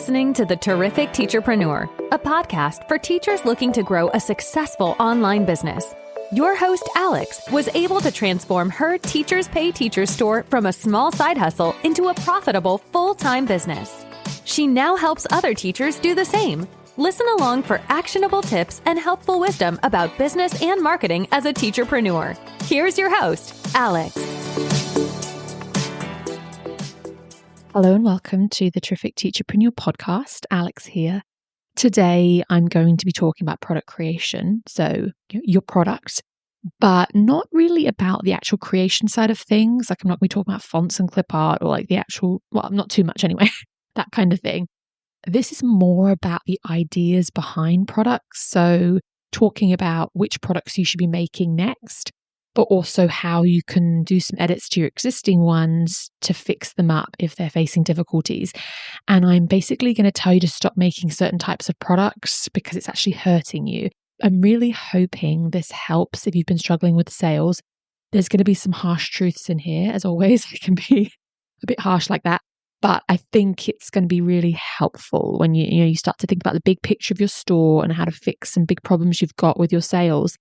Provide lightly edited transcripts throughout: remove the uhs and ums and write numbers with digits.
listening to the Terrific Teacherpreneur, a podcast for teachers looking to grow a successful online business. Your host, Alex, was able to transform her Teachers Pay Teachers store from a small side hustle into a profitable full-time business. She now helps other teachers do the same. Listen along for actionable tips and helpful wisdom about business and marketing as a teacherpreneur. Here's your host, Alex. Hello and welcome to the Terrific Teacherpreneur podcast. Alex here. Today, I'm going to be talking about product creation, so your product, but not really about the actual creation side of things. Like I'm not going to be talking about fonts and clip art or like the actual, well, not too much anyway, that kind of thing. This is more about the ideas behind products. So talking about which products you should be making next, but also how you can do some edits to your existing ones to fix them up if they're facing difficulties. And I'm basically going to tell you to stop making certain types of products because it's actually hurting you. I'm really hoping this helps if you've been struggling with sales. There's going to be some harsh truths in here, as always. It can be a bit harsh like that. But I think it's going to be really helpful when you start to think about the big picture of your store and how to fix some big problems you've got with your sales.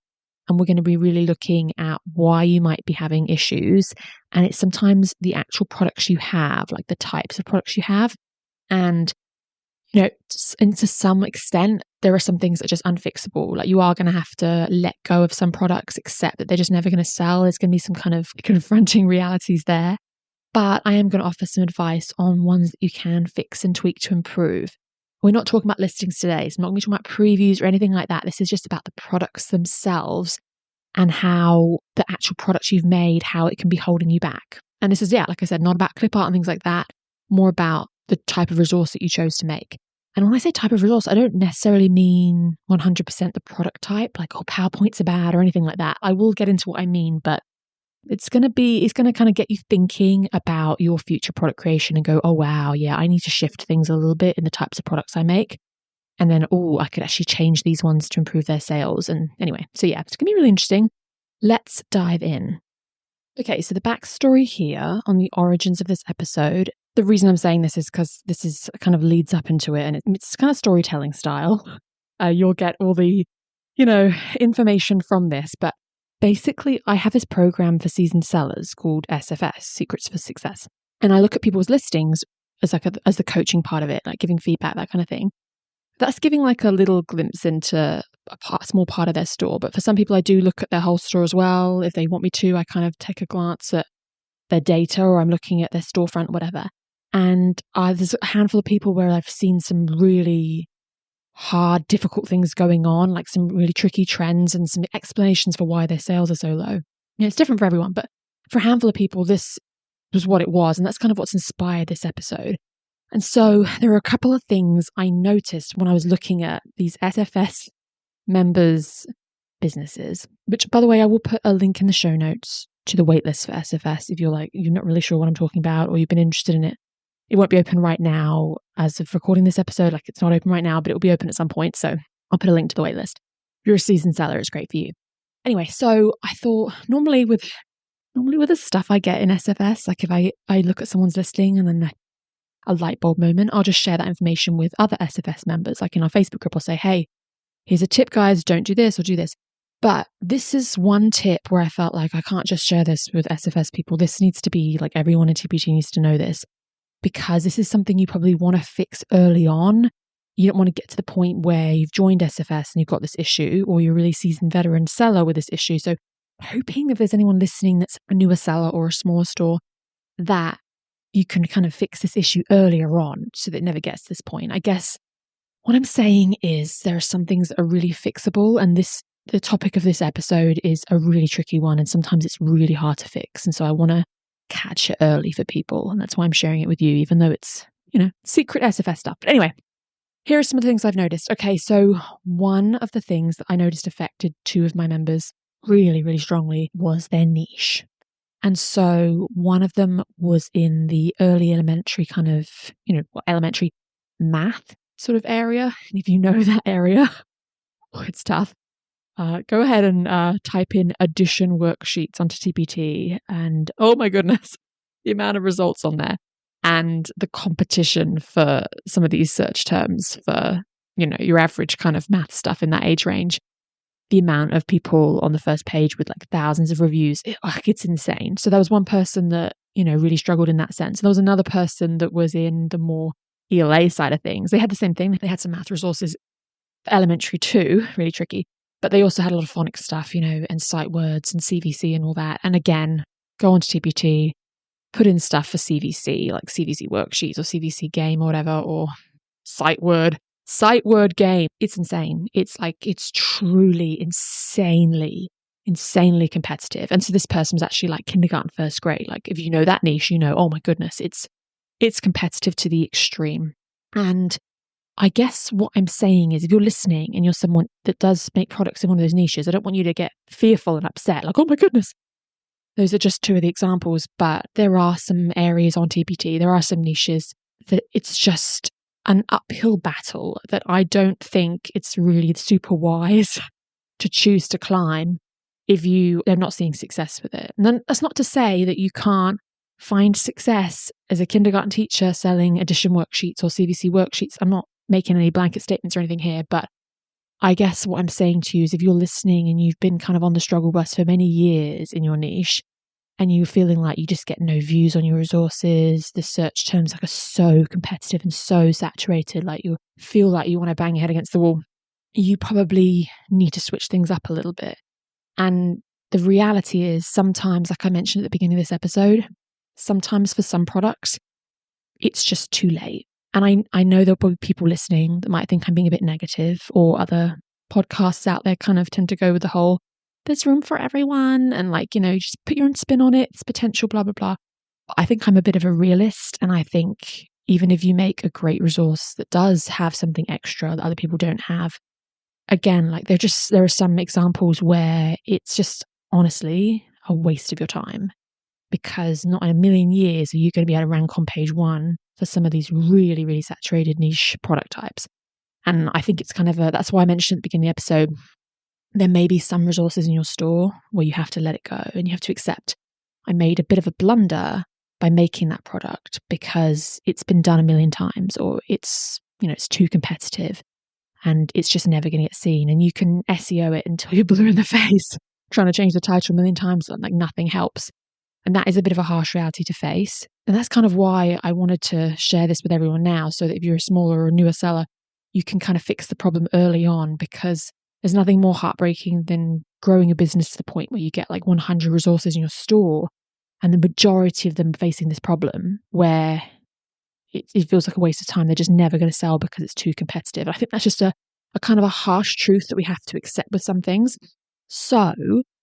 And we're going to be really looking at why you might be having issues. And it's sometimes the actual products you have, like the types of products you have. And, and to some extent, there are some things that are just unfixable. Like you are going to have to let go of some products, accept that they're just never going to sell. There's going to be some kind of confronting realities there. But I am going to offer some advice on ones that you can fix and tweak to improve. We're not talking about listings today. So I'm not going to talk about previews or anything like that. This is just about the products themselves and how the actual products you've made, how it can be holding you back. And this is, like I said, not about clip art and things like that, more about the type of resource that you chose to make. And when I say type of resource, I don't necessarily mean 100% the product type, like, PowerPoints are bad or anything like that. I will get into what I mean, but it's going to kind of get you thinking about your future product creation and go, oh, wow, yeah, I need to shift things a little bit in the types of products I make. And then, I could actually change these ones to improve their sales. And anyway, so yeah, it's going to be really interesting. Let's dive in. Okay, so the backstory here on the origins of this episode, the reason I'm saying this is because this is kind of leads up into it and it's kind of storytelling style. You'll get all the, information from this, but basically, I have this program for seasoned sellers called SFS, Secrets for Success. And I look at people's listings as as the coaching part of it, like giving feedback, that kind of thing. That's giving like a little glimpse into a small part of their store. But for some people, I do look at their whole store as well. If they want me to, I kind of take a glance at their data or I'm looking at their storefront, whatever. And there's a handful of people where I've seen some really hard, difficult things going on, like some really tricky trends and some explanations for why their sales are so low. It's different for everyone, but for a handful of people, this was what it was. And that's kind of what's inspired this episode. And so there are a couple of things I noticed when I was looking at these SFS members' businesses, which, by the way, I will put a link in the show notes to the waitlist for SFS if you're not really sure what I'm talking about or you've been interested in it. It won't be open right now as of recording this episode. Like it's not open right now, but it will be open at some point. So I'll put a link to the waitlist. If you're a seasoned seller, it's great for you. Anyway, so I thought normally with the stuff I get in SFS, like if I look at someone's listing and then a light bulb moment, I'll just share that information with other SFS members. Like in our Facebook group, I'll say, hey, here's a tip, guys, don't do this or do this. But this is one tip where I felt like I can't just share this with SFS people. This needs to be like everyone in TPT needs to know this. Because this is something you probably want to fix early on. You don't want to get to the point where you've joined SFS and you've got this issue, or you're a really seasoned veteran seller with this issue. So hoping if there's anyone listening that's a newer seller or a smaller store, that you can kind of fix this issue earlier on so that it never gets to this point. I guess what I'm saying is there are some things that are really fixable, and the topic of this episode is a really tricky one, and sometimes it's really hard to fix. And so I want to catch it early for people. And that's why I'm sharing it with you, even though it's, secret SFS stuff. But anyway, here are some of the things I've noticed. Okay, so one of the things that I noticed affected two of my members really, really strongly was their niche. And so one of them was in the early elementary kind of, elementary math sort of area. And if you know that area, it's tough. Go ahead and type in addition worksheets onto TPT and oh my goodness, the amount of results on there. And the competition for some of these search terms for, your average kind of math stuff in that age range, the amount of people on the first page with like thousands of reviews, it's insane. So there was one person that, really struggled in that sense. And there was another person that was in the more ELA side of things. They had the same thing. They had some math resources for elementary too, really tricky. But they also had a lot of phonics stuff, and sight words and CVC and all that. And again, go onto TPT, put in stuff for CVC, like CVC worksheets or CVC game or whatever, or sight word game. It's insane. It's truly insanely competitive. And so this person was actually like kindergarten, first grade. Like if you know that niche, oh my goodness, it's competitive to the extreme. And I guess what I'm saying is if you're listening and you're someone that does make products in one of those niches, I don't want you to get fearful and upset, like, oh my goodness. Those are just two of the examples, but there are some areas on TPT, there are some niches that it's just an uphill battle that I don't think it's really super wise to choose to climb if they're not seeing success with it. And then that's not to say that you can't find success as a kindergarten teacher selling addition worksheets or CVC worksheets. I'm not making any blanket statements or anything here, but I guess what I'm saying to you is if you're listening and you've been kind of on the struggle bus for many years in your niche and you're feeling like you just get no views on your resources, the search terms are so competitive and so saturated, like you feel like you want to bang your head against the wall, you probably need to switch things up a little bit. And the reality is sometimes, like I mentioned at the beginning of this episode, sometimes for some products, it's just too late. And I know there'll be people listening that might think I'm being a bit negative, or other podcasts out there kind of tend to go with the whole, there's room for everyone. And like, just put your own spin on it. It's potential, blah, blah, blah. But I think I'm a bit of a realist. And I think even if you make a great resource that does have something extra that other people don't have, again, like there are some examples where it's just honestly a waste of your time. Because not in a million years are you going to be able to rank on page 1 for some of these really, really saturated niche product types. And I think it's that's why I mentioned at the beginning of the episode, there may be some resources in your store where you have to let it go and you have to accept, I made a bit of a blunder by making that product because it's been done a million times, or it's too competitive and it's just never going to get seen. And you can SEO it until you're blue in the face, trying to change the title a million times, and like nothing helps. And that is a bit of a harsh reality to face. And that's kind of why I wanted to share this with everyone now, so that if you're a smaller or newer seller, you can kind of fix the problem early on, because there's nothing more heartbreaking than growing a business to the point where you get like 100 resources in your store and the majority of them facing this problem where it feels like a waste of time. They're just never going to sell because it's too competitive. I think that's just a kind of a harsh truth that we have to accept with some things. So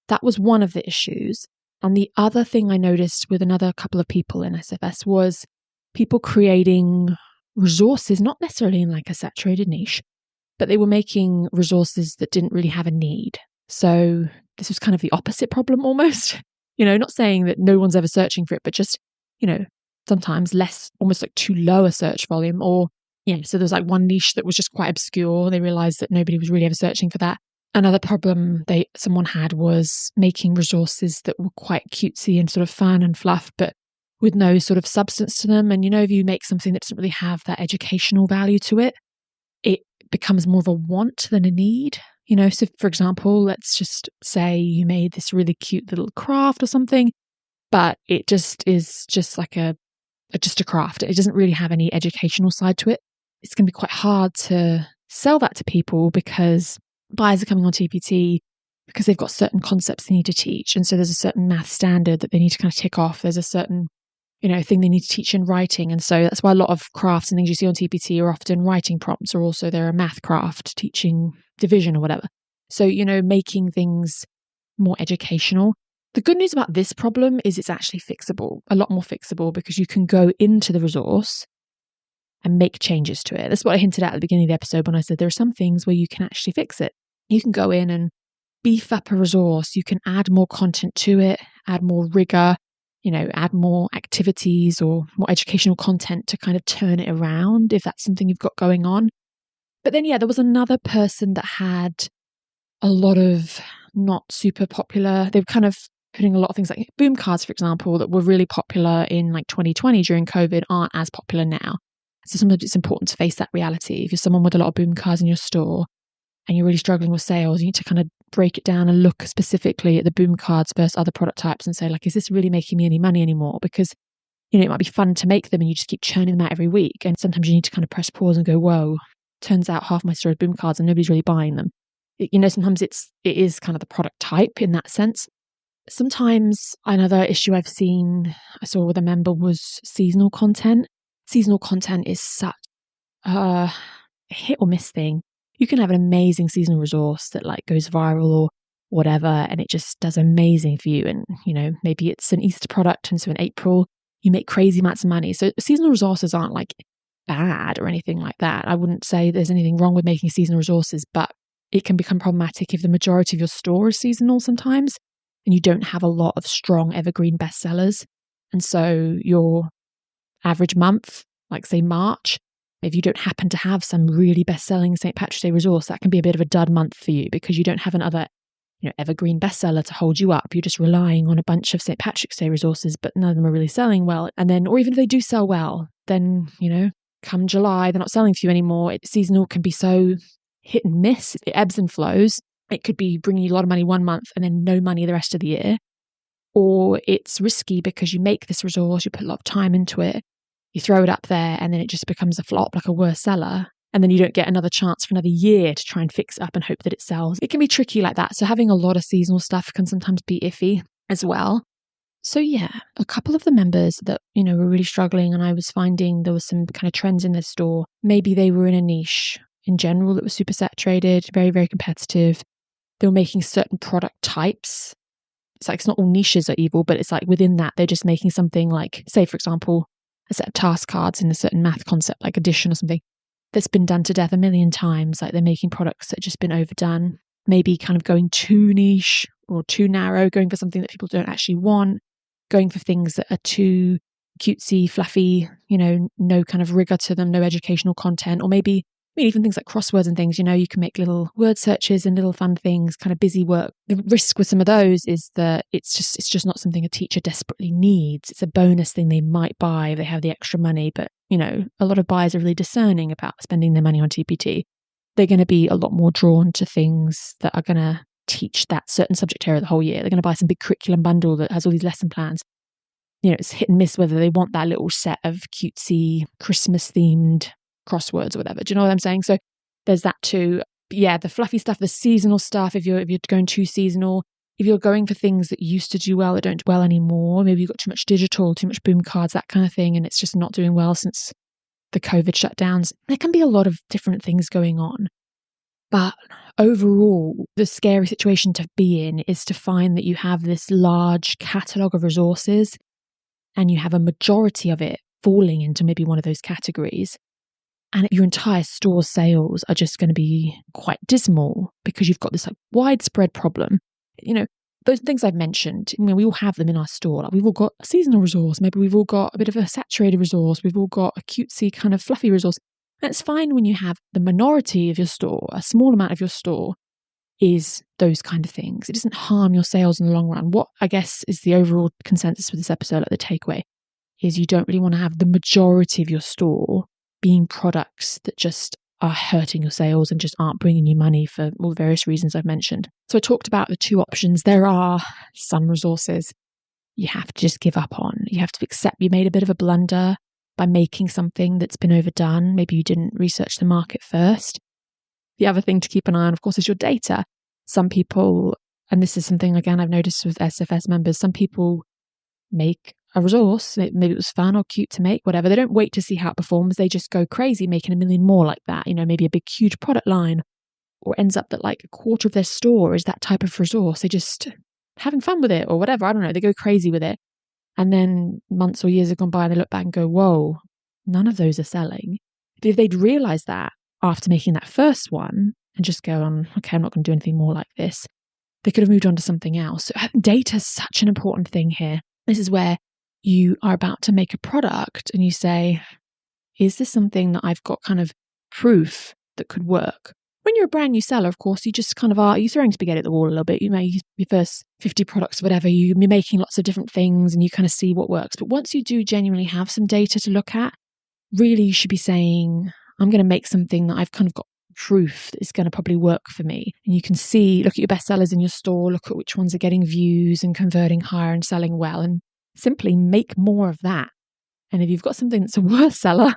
that was one of the issues. And the other thing I noticed with another couple of people in SFS was people creating resources, not necessarily in like a saturated niche, but they were making resources that didn't really have a need. So this was kind of the opposite problem almost. Not saying that no one's ever searching for it, but just, sometimes less, almost like too low a search volume. Or, so there's like one niche that was just quite obscure. They realized that nobody was really ever searching for that. Another problem someone had was making resources that were quite cutesy and sort of fun and fluff, but with no sort of substance to them. And, if you make something that doesn't really have that educational value to it, it becomes more of a want than a need. So for example, let's just say you made this really cute little craft or something, but it just is just like just a craft. It doesn't really have any educational side to it. It's going to be quite hard to sell that to people because buyers are coming on TPT because they've got certain concepts they need to teach. And so there's a certain math standard that they need to kind of tick off. There's a certain, thing they need to teach in writing. And so that's why a lot of crafts and things you see on TPT are often writing prompts, or also they're a math craft teaching division or whatever. So, making things more educational. The good news about this problem is it's actually fixable, a lot more fixable, because you can go into the resource and make changes to it. That's what I hinted at the beginning of the episode when I said there are some things where you can actually fix it. You can go in and beef up a resource. You can add more content to it, add more rigor, add more activities or more educational content to kind of turn it around if that's something you've got going on. But then, there was another person that had a lot of not super popular. They were kind of putting a lot of things like boom cards, for example, that were really popular in like 2020 during COVID aren't as popular now. So sometimes it's important to face that reality. If you're someone with a lot of boom cards in your store and you're really struggling with sales, you need to kind of break it down and look specifically at the boom cards versus other product types and say, like, is this really making me any money anymore? Because, it might be fun to make them and you just keep churning them out every week. And sometimes you need to kind of press pause and go, whoa, turns out half my store is boom cards and nobody's really buying them. Sometimes it is kind of the product type in that sense. Sometimes another issue I saw with a member was seasonal content. Seasonal content is such a hit or miss thing. You can have an amazing seasonal resource that like goes viral or whatever, and it just does amazing for you. And, maybe it's an Easter product. And so in April, you make crazy amounts of money. So seasonal resources aren't like bad or anything like that. I wouldn't say there's anything wrong with making seasonal resources, but it can become problematic if the majority of your store is seasonal sometimes and you don't have a lot of strong evergreen bestsellers. And so your average month, like say March, if you don't happen to have some really best-selling St. Patrick's Day resource, that can be a bit of a dud month for you because you don't have another evergreen bestseller to hold you up. You're just relying on a bunch of St. Patrick's Day resources, but none of them are really selling well. And then, or even if they do sell well, then, come July, they're not selling for you anymore. Seasonal can be so hit and miss. It ebbs and flows. It could be bringing you a lot of money one month and then no money the rest of the year. Or it's risky because you make this resource, you put a lot of time into it, you throw it up there and then it just becomes a flop, like a worse seller. And then you don't get another chance for another year to try and fix it up and hope that it sells. It can be tricky like that. So having a lot of seasonal stuff can sometimes be iffy as well. So yeah, a couple of the members that, were really struggling, and I was finding there was some kind of trends in their store. Maybe they were in a niche in general that was super saturated, very, very competitive. They were making certain product types. It's like, it's not all niches are evil, but it's like within that, they're just making something like, say, for example, a set of task cards in a certain math concept, like addition or something, that's been done to death a million times. Like they're making products that have just been overdone, maybe kind of going too niche or too narrow, going for something that people don't actually want, going for things that are too cutesy, fluffy, no kind of rigor to them, no educational content, or maybe even things like crosswords and things, you can make little word searches and little fun things, kind of busy work. The risk with some of those is that it's just not something a teacher desperately needs. It's a bonus thing they might buy if they have the extra money. But, a lot of buyers are really discerning about spending their money on TPT. They're going to be a lot more drawn to things that are going to teach that certain subject area the whole year. They're going to buy some big curriculum bundle that has all these lesson plans. It's hit and miss whether they want that little set of cutesy Christmas themed crosswords or whatever. Do you know what I'm saying? So there's that too. But yeah, the fluffy stuff, the seasonal stuff, if you're going too seasonal, if you're going for things that used to do well that don't do well anymore, maybe you've got too much digital, too much boom cards, that kind of thing, and it's just not doing well since the COVID shutdowns. There can be a lot of different things going on. But overall, the scary situation to be in is to find that you have this large catalogue of resources and you have a majority of it falling into maybe one of those categories. And your entire store sales are just going to be quite dismal because you've got this like widespread problem. Those things I've mentioned, we all have them in our store. Like we've all got a seasonal resource. Maybe we've all got a bit of a saturated resource. We've all got a cutesy kind of fluffy resource. And it's fine when you have the minority of your store, a small amount of your store is those kind of things. It doesn't harm your sales in the long run. What I guess is the overall consensus for this episode, like the takeaway, is you don't really want to have the majority of your store being products that just are hurting your sales and just aren't bringing you money for all the various reasons I've mentioned. So I talked about the two options. There are some resources you have to just give up on. You have to accept you made a bit of a blunder by making something that's been overdone. Maybe you didn't research the market first. The other thing to keep an eye on, of course, is your data. Some people, and this is something, again, I've noticed with SFS members, some people make a resource, maybe it was fun or cute to make, whatever. They don't wait to see how it performs. They just go crazy making a million more like that, maybe a big, huge product line, or ends up that like a quarter of their store is that type of resource. They just having fun with it or whatever. I don't know. They go crazy with it. And then months or years have gone by and they look back and go, whoa, none of those are selling. If they'd realized that after making that first one and just go on, okay, I'm not going to do anything more like this, they could have moved on to something else. So data is such an important thing here. This is where you are about to make a product and you say, is this something that I've got kind of proof that could work? When you're a brand new seller, of course, you just kind of are, you're throwing spaghetti at the wall a little bit. You may use your first 50 products, whatever, you're making lots of different things and you kind of see what works. But once you do genuinely have some data to look at, really you should be saying, I'm going to make something that I've kind of got proof that is going to probably work for me. And you can see, look at your bestsellers in your store, look at which ones are getting views and converting higher and selling well, and simply make more of that. And if you've got something that's a worse seller,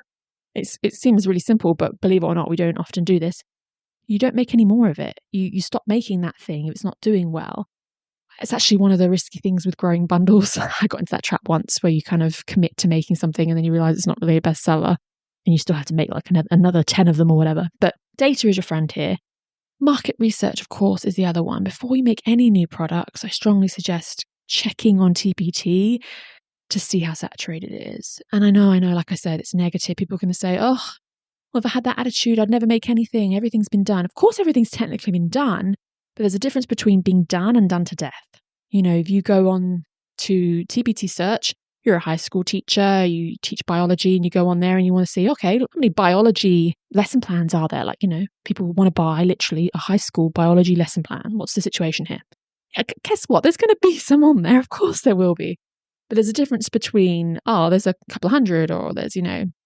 it seems really simple, but believe it or not, we don't often do this. You don't make any more of it. You stop making that thing if it's not doing well. It's actually one of the risky things with growing bundles. I got into that trap once where you kind of commit to making something and then you realize it's not really a bestseller and you still have to make like another 10 of them or whatever. But data is your friend here. Market research, of course, is the other one. Before you make any new products, I strongly suggest checking on TPT to see how saturated it is. And I know, like I said, it's negative. People are going to say, oh, well, if I had that attitude, I'd never make anything. Everything's been done. Of course, everything's technically been done, but there's a difference between being done and done to death. If you go on to TPT search, you're a high school teacher, you teach biology, and you go on there and you want to see, okay, look how many biology lesson plans are there? Like, people want to buy literally a high school biology lesson plan. What's the situation here? Guess what? There's going to be some on there. Of course there will be. But there's a difference between, there's a couple of hundred, or there's,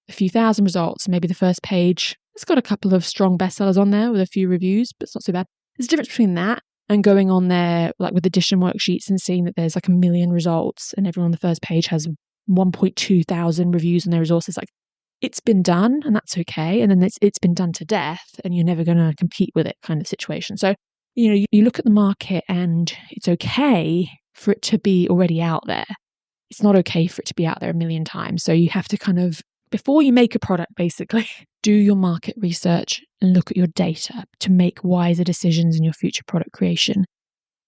a few thousand results. Maybe the first page, it's got a couple of strong bestsellers on there with a few reviews, but it's not so bad. There's a difference between that and going on there like with addition worksheets and seeing that there's like 1 million results and everyone on the first page has 1.2 thousand reviews on their resources. Like, it's been done and that's okay. And then it's been done to death and you're never going to compete with it kind of situation. So, you look at the market and it's okay for it to be already out there. It's not okay for it to be out there 1 million times. So you have to kind of, before you make a product, basically, do your market research and look at your data to make wiser decisions in your future product creation.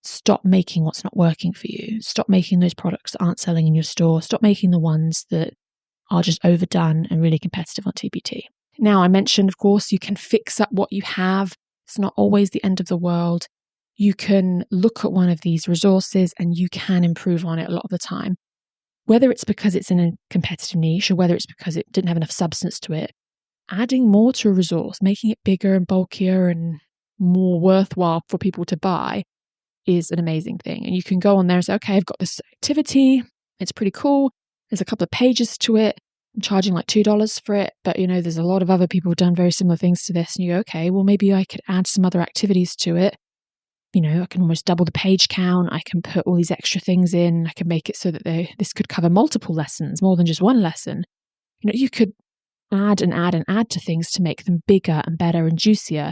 Stop making what's not working for you. Stop making those products that aren't selling in your store. Stop making the ones that are just overdone and really competitive on TPT. Now, I mentioned, of course, you can fix up what you have. It's not always the end of the world. You can look at one of these resources and you can improve on it a lot of the time. Whether it's because it's in a competitive niche or whether it's because it didn't have enough substance to it, adding more to a resource, making it bigger and bulkier and more worthwhile for people to buy is an amazing thing. And you can go on there and say, okay, I've got this activity. It's pretty cool. There's a couple of pages to it. I'm charging like $2 for it. But, there's a lot of other people who've done very similar things to this. And you go, okay, well, maybe I could add some other activities to it. I can almost double the page count. I can put all these extra things in. I can make it so that this could cover multiple lessons, more than just one lesson. You could add and add and add to things to make them bigger and better and juicier.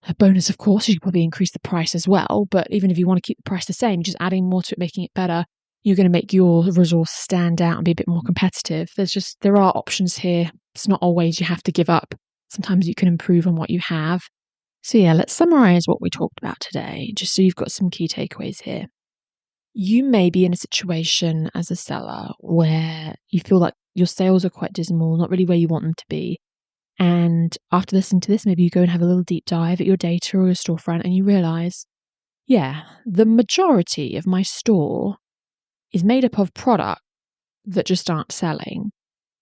A bonus, of course, you could probably increase the price as well. But even if you want to keep the price the same, just adding more to it, making it better, you're going to make your resource stand out and be a bit more competitive. There are options here. It's not always you have to give up. Sometimes you can improve on what you have. So yeah, let's summarize what we talked about today, just so you've got some key takeaways here. You may be in a situation as a seller where you feel like your sales are quite dismal, not really where you want them to be. And after listening to this, maybe you go and have a little deep dive at your data or your storefront and you realize, yeah, the majority of my store is made up of product that just aren't selling.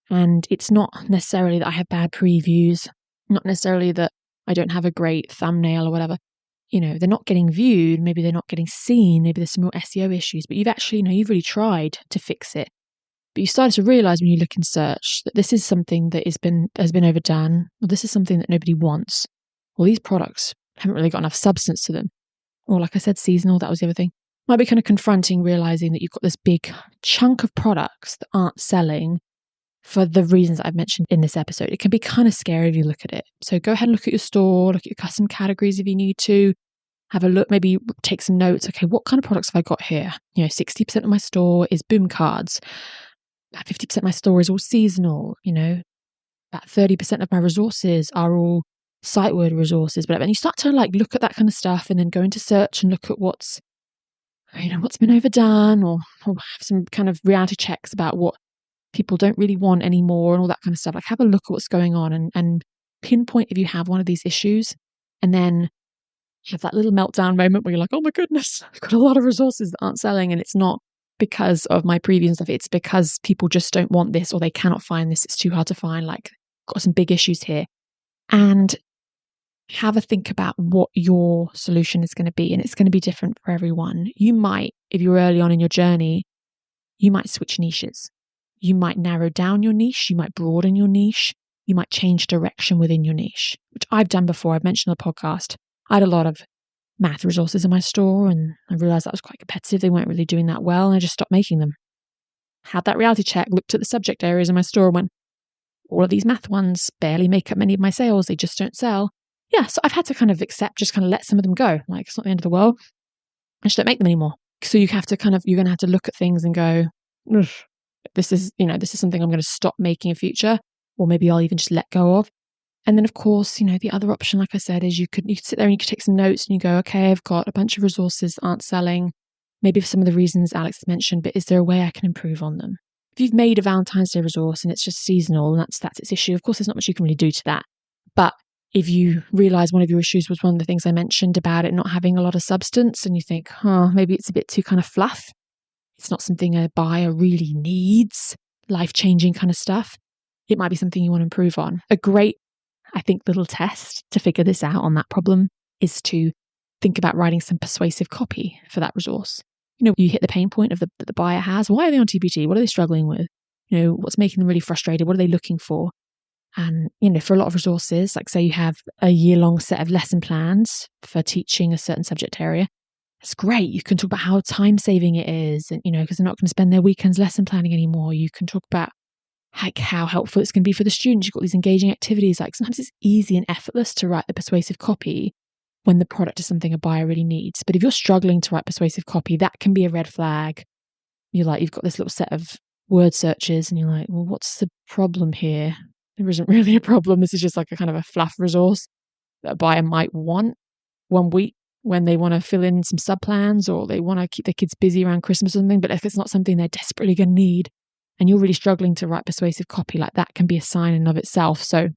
And it's not necessarily that I have bad previews, not necessarily that I don't have a great thumbnail or whatever. They're not getting viewed. Maybe they're not getting seen. Maybe there's some more SEO issues, but you've actually, you've really tried to fix it. But you started to realize when you look in search that this is something that has been overdone, or this is something that nobody wants, or these products haven't really got enough substance to them. Or like I said, seasonal, that was the other thing. Might be kind of confronting realizing that you've got this big chunk of products that aren't selling for the reasons I've mentioned in this episode. It can be kind of scary if you look at it. So go ahead and look at your store, look at your custom categories if you need to. Have a look, maybe take some notes. Okay, what kind of products have I got here? 60% of my store is boom cards. About 50% of my store is all seasonal. About 30% of my resources are all site word resources. But when you start to look at that kind of stuff and then go into search and look at what's been overdone or have some kind of reality checks about what people don't really want anymore and all that kind of stuff. Have a look at what's going on and pinpoint if you have one of these issues, and then have that little meltdown moment where you're like, oh my goodness, I've got a lot of resources that aren't selling, and it's not because of my preview and stuff. It's because people just don't want this or they cannot find this. It's too hard to find. Got some big issues here. And have a think about what your solution is going to be. And it's going to be different for everyone. You might, if you're early on in your journey, you might switch niches. You might narrow down your niche. You might broaden your niche. You might change direction within your niche, which I've done before. I've mentioned on the podcast. I had a lot of math resources in my store and I realized that was quite competitive. They weren't really doing that well. And I just stopped making them. Had that reality check, looked at the subject areas in my store and went, all of these math ones barely make up many of my sales. They just don't sell. Yeah, so I've had to kind of accept, just kind of let some of them go. Like, it's not the end of the world. I just don't make them anymore. So you have to you're going to have to look at things and go, this is something I'm going to stop making in future, or maybe I'll even just let go of. And then, of course, the other option, like I said, is you could sit there and you could take some notes and you go, okay, I've got a bunch of resources that aren't selling, maybe for some of the reasons Alex has mentioned, but is there a way I can improve on them? If you've made a Valentine's Day resource and it's just seasonal and that's its issue, of course, there's not much you can really do to that. But if you realize one of your issues was one of the things I mentioned about it not having a lot of substance and you think, maybe it's a bit too kind of fluff, it's not something a buyer really needs, life-changing kind of stuff, it might be something you want to improve on. A great, I think, little test to figure this out on that problem is to think about writing some persuasive copy for that resource. You hit the pain point that the buyer has. Why are they on TPT? What are they struggling with? What's making them really frustrated? What are they looking for? And, for a lot of resources, like say you have a year-long set of lesson plans for teaching a certain subject area, it's great. You can talk about how time-saving it is, and, because they're not going to spend their weekends lesson planning anymore. You can talk about how helpful it's going to be for the students. You've got these engaging activities. Like sometimes it's easy and effortless to write the persuasive copy when the product is something a buyer really needs. But if you're struggling to write persuasive copy, that can be a red flag. You've got this little set of word searches and you're like, well, what's the problem here? There isn't really a problem. This is just like a kind of a fluff resource that a buyer might want one week when they want to fill in some sub-plans or they want to keep their kids busy around Christmas or something. But if it's not something they're desperately going to need and you're really struggling to write persuasive copy, like that can be a sign in and of itself. So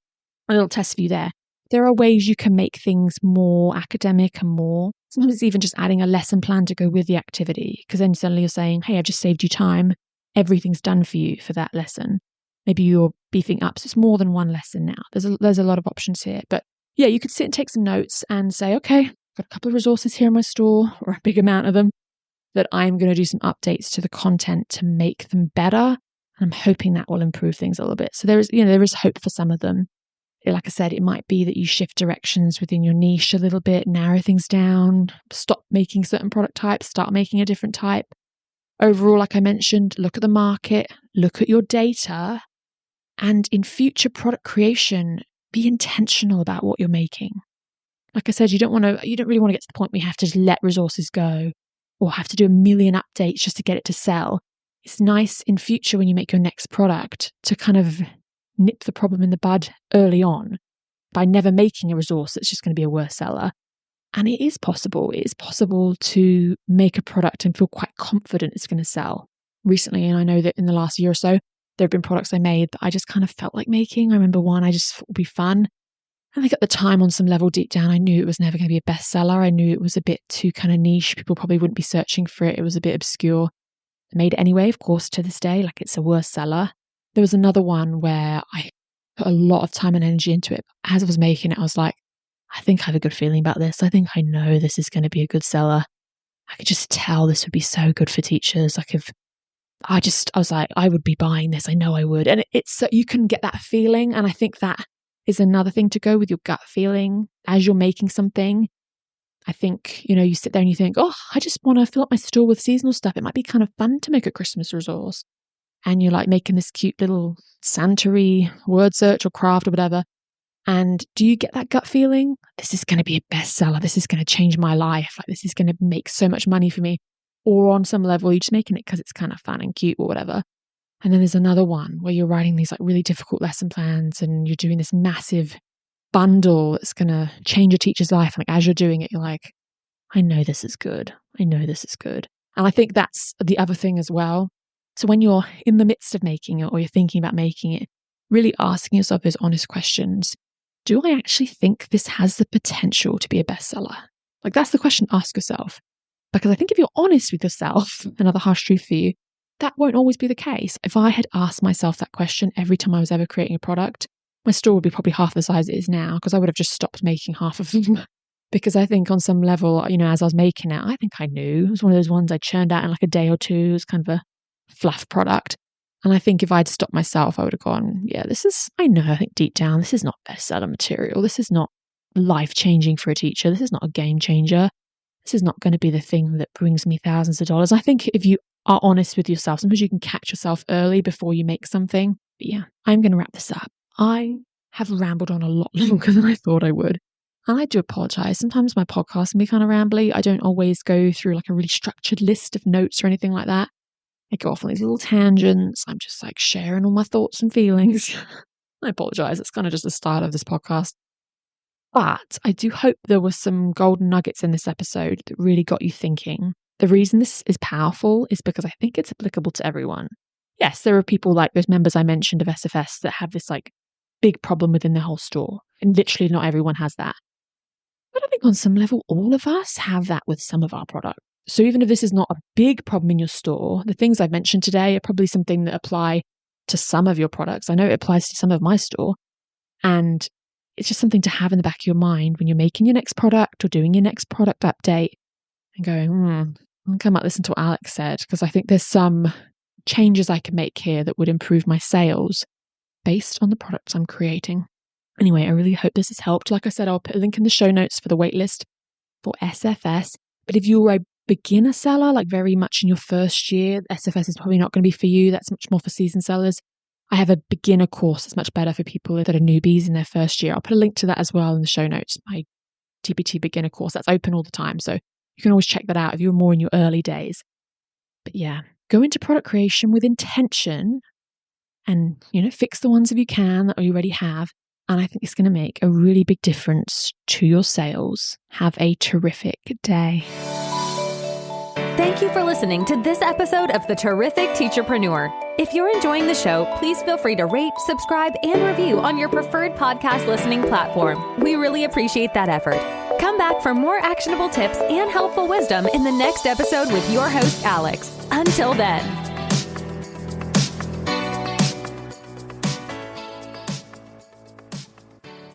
a little test for you there. There are ways you can make things more academic and sometimes it's even just adding a lesson plan to go with the activity, because then suddenly you're saying, hey, I've just saved you time. Everything's done for you for that lesson. Maybe you're beefing up. So it's more than one lesson now. There's a lot of options here. But yeah, you could sit and take some notes and say, okay, I've got a couple of resources here in my store, or a big amount of them, that I'm going to do some updates to the content to make them better. And I'm hoping that will improve things a little bit. So there is hope for some of them. Like I said, it might be that you shift directions within your niche a little bit, narrow things down, stop making certain product types, start making a different type. Overall, like I mentioned, look at the market, look at your data, and in future product creation, be intentional about what you're making. Like I said, you don't really want to get to the point where you have to just let resources go or have to do a million updates just to get it to sell. It's nice in future when you make your next product to kind of nip the problem in the bud early on by never making a resource that's just going to be a worse seller. And it is possible. It is possible to make a product and feel quite confident it's going to sell. Recently, and I know that in the last year or so, there have been products I made that I just kind of felt like making. I remember one I just thought would be fun. I think at the time, on some level deep down, I knew it was never going to be a bestseller. I knew it was a bit too kind of niche. People probably wouldn't be searching for it. It was a bit obscure. I made it anyway, of course, to this day, like it's a worse seller. There was another one where I put a lot of time and energy into it. As I was making it, I was like, I think I have a good feeling about this. I think I know this is going to be a good seller. I could just tell this would be so good for teachers. I was like, I would be buying this. I know I would. And it's you can get that feeling. And I think that is another thing to go with your gut feeling as you're making something. I think, you sit there and you think, oh, I just want to fill up my store with seasonal stuff. It might be kind of fun to make a Christmas resource. And you're like making this cute little Santa-y word search or craft or whatever. And do you get that gut feeling? This is going to be a bestseller. This is going to change my life. Like this is going to make so much money for me. Or on some level, you're just making it because it's kind of fun and cute or whatever. And then there's another one where you're writing these like really difficult lesson plans and you're doing this massive bundle that's going to change your teacher's life. And like as you're doing it, you're like, I know this is good. I know this is good. And I think that's the other thing as well. So when you're in the midst of making it or you're thinking about making it, really asking yourself those honest questions. Do I actually think this has the potential to be a bestseller? Like that's the question to ask yourself. Because I think if you're honest with yourself, another harsh truth for you, that won't always be the case. If I had asked myself that question every time I was ever creating a product, my store would be probably half the size it is now, because I would have just stopped making half of them. Because I think on some level, as I was making it, I think I knew. It was one of those ones I churned out in like a day or two. It was kind of a fluff product. And I think if I'd stopped myself, I would have gone, yeah, I think deep down, this is not bestseller material. This is not life-changing for a teacher. This is not a game changer. This is not going to be the thing that brings me thousands of dollars. I think if you are honest with yourself, sometimes you can catch yourself early before you make something. But yeah, I'm going to wrap this up. I have rambled on a lot longer than I thought I would. And I do apologize. Sometimes my podcast can be kind of rambly. I don't always go through like a really structured list of notes or anything like that. I go off on these little tangents. I'm just like sharing all my thoughts and feelings. I apologize. It's kind of just the style of this podcast. But I do hope there were some golden nuggets in this episode that really got you thinking. The reason this is powerful is because I think it's applicable to everyone. Yes, there are people like those members I mentioned of SFS that have this like big problem within their whole store. And literally not everyone has that. But I think on some level, all of us have that with some of our products. So even if this is not a big problem in your store, the things I've mentioned today are probably something that apply to some of your products. I know it applies to some of my store. And it's just something to have in the back of your mind when you're making your next product or doing your next product update and going, I might listen to what Alex said, because I think there's some changes I can make here that would improve my sales based on the products I'm creating. Anyway, I really hope this has helped. Like I said, I'll put a link in the show notes for the waitlist for SFS. But if you're a beginner seller, like very much in your first year, SFS is probably not going to be for you. That's much more for seasoned sellers. I have a beginner course that's much better for people that are newbies in their first year. I'll put a link to that as well in the show notes. My TPT beginner course, that's open all the time. So you can always check that out if you're more in your early days. But yeah, go into product creation with intention and, fix the ones if you can that you already have. And I think it's going to make a really big difference to your sales. Have a terrific day. Thank you for listening to this episode of The Terrific Teacherpreneur. If you're enjoying the show, please feel free to rate, subscribe, and review on your preferred podcast listening platform. We really appreciate that effort. Come back for more actionable tips and helpful wisdom in the next episode with your host, Alex. Until then.